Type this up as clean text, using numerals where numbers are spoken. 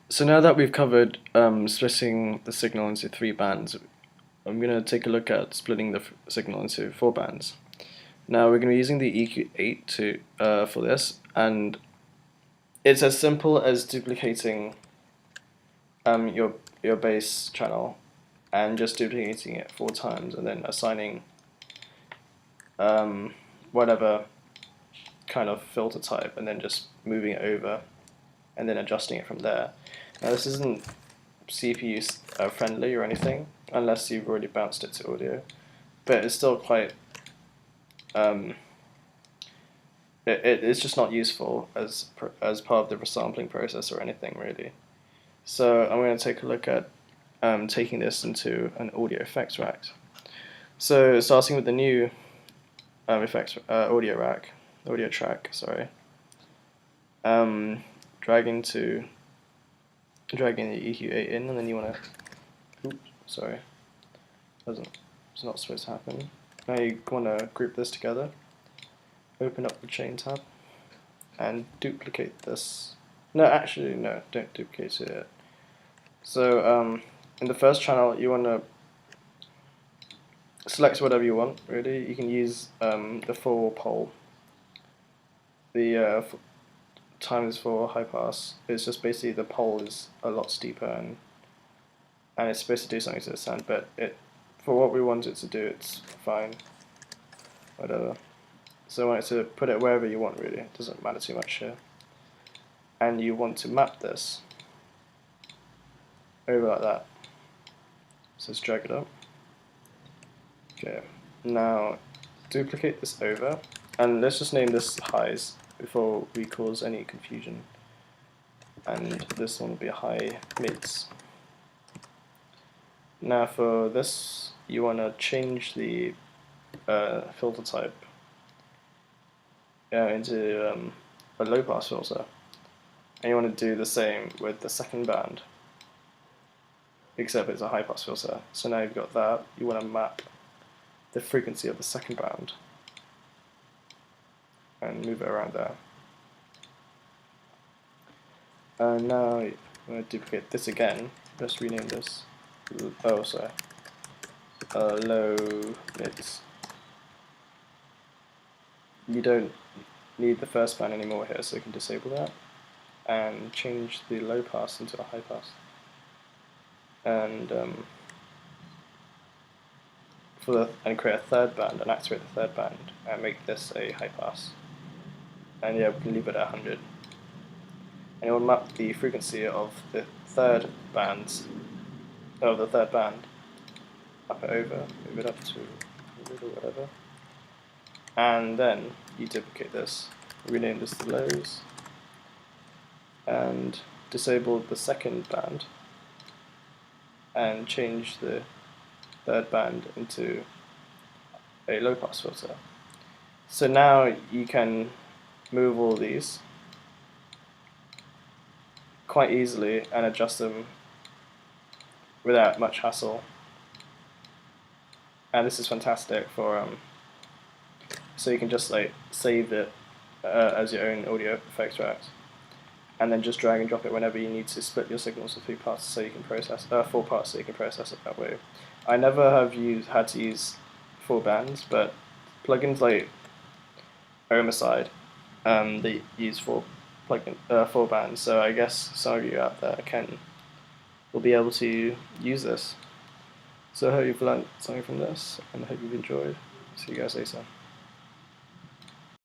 So now that we've covered splitting the signal into 3 bands, I'm going to take a look at splitting the signal into 4 bands. Now we're going to be using the EQ8 for this, and it's as simple as duplicating your bass channel and just duplicating it 4 times, and then assigning whatever kind of filter type, and then just moving it over, and then adjusting it from there. Now this isn't CPU friendly or anything, unless you've already bounced it to audio, but it's still quite it's just not useful as part of the resampling process or anything really. So I'm going to take a look at taking this into an audio effects rack. So starting with the new audio track, sorry. Dragging the EQ8 in, and then you want to, oops, sorry, it's not supposed to happen. Now you want to group this together, open up the chain tab, and duplicate this. No, actually, no, don't duplicate it yet. So in the first channel, you want to select whatever you want, really. You can use the 4-pole. The times 4 high pass. It's just basically the pole is a lot steeper, and it's supposed to do something to the sound, but for what we want it to do, it's fine. Whatever. So I want it to put it wherever you want, really. It doesn't matter too much here. And you want to map this over like that. So let's drag it up. Okay. Now duplicate this over, and let's just name this highs before we cause any confusion. And this one will be a high mids. Now for this, you want to change the filter type into a low pass filter, and you want to do the same with the second band, except it's a high pass filter. So now you've got that, you want to map the frequency of the second band and move it around there. And now I'm going to duplicate this again. Let's rename this. Oh, sorry. Low mids. You don't need the first band anymore here, so you can disable that and change the low pass into a high pass. And create a third band and activate the third band and make this a high pass. And yeah, we can leave it at 100. And it will map the frequency of the third band up it over, move it up to 100 or whatever. And then you duplicate this, rename this the lows, and disable the second band, and change the third band into a low pass filter. So now you can move all these quite easily and adjust them without much hassle. And this is fantastic for so you can just like save it as your own audio effects tracks, and then just drag and drop it whenever you need to split your signals to 3 parts, so you can process 4 parts, so you can process it that way. I never have had to use 4 bands, but plugins like Homicide, they use 4 bands. So I guess some of you out there will be able to use this. So I hope you've learned something from this, and I hope you've enjoyed. See you guys later.